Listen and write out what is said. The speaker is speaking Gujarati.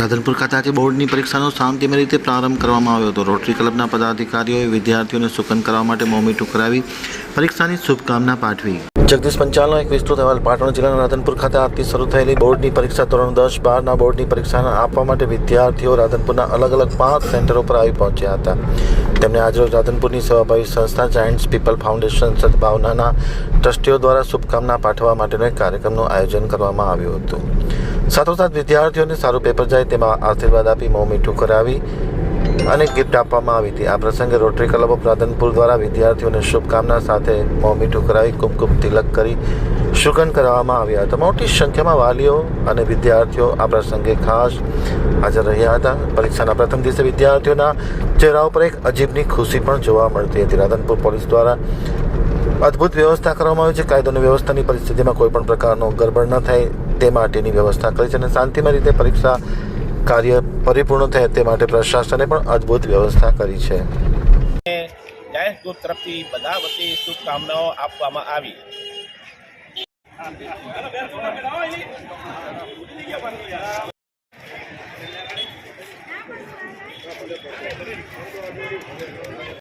રાધનપુર ખાતે આજે બોર્ડની પરીક્ષાનો શાંતિમય રીતે પ્રારંભ કરવામાં આવ્યો હતો। રોટરી ક્લબના પદાધિકારીઓએ વિદ્યાર્થીઓને સુકન કરવા માટે મોં મીઠું કરાવી પરીક્ષાની શુભકામના પાઠવી। જગદીશ પંચાલનો એક વિસ્તૃત અહેવાલ। પાટણ જિલ્લાના રાધનપુર ખાતે આજથી શરૂ થયેલી બોર્ડની પરીક્ષા ધોરણ 10-12ના બોર્ડની પરીક્ષા આપવા માટે વિદ્યાર્થીઓ રાધનપુરના અલગ અલગ 5 સેન્ટરો પર આવી પહોંચ્યા હતા। તેમને આજરોજ રાધનપુરની સેવાભાવી સંસ્થા જાયન્ટ્સ પીપલ ફાઉન્ડેશન સદભાવનાના ટ્રસ્ટીઓ દ્વારા શુભકામના પાઠવવા માટેનો એક કાર્યક્રમનું આયોજન કરવામાં આવ્યું હતું। સાથોસાથ વિદ્યાર્થીઓને સારું પેપર જાય તેમાં આશીર્વાદ આપી મોં મીઠું કરાવી અને ગિફ્ટ આપવામાં આવી હતી। આ પ્રસંગે રોટરી ક્લબ ઓફ રાધનપુર દ્વારા વિદ્યાર્થીઓને શુભકામના સાથે મોં મીઠું કરાવી કુમકુમ તિલક કરી શુકન કરવામાં આવ્યા હતા। મોટી સંખ્યામાં વાલીઓ અને વિદ્યાર્થીઓ આ પ્રસંગે ખાસ હાજર રહ્યા હતા। પરીક્ષાના પ્રથમ દિવસે વિદ્યાર્થીઓના ચહેરા ઉપર એક અજીબની ખુશી પણ જોવા મળતી હતી। રાધનપુર પોલીસ દ્વારા અદ્ભુત વ્યવસ્થા કરવામાં આવી છે। કાયદો અને વ્યવસ્થાની પરિસ્થિતિમાં કોઈ પણ પ્રકારનો ગરબડ ન થાય તે માટેની વ્યવસ્થા કરી છે અને શાંતિમય રીતે પરીક્ષા કાર્ય પરિપૂર્ણ થાય તે માટે પ્રશાસને પણ અદ્ભુત વ્યવસ્થા કરી છે। જાયન્ટ્સ ગ્રુપ તરફથી બધા વતી શુભકામનાઓ આપવામાં આવી।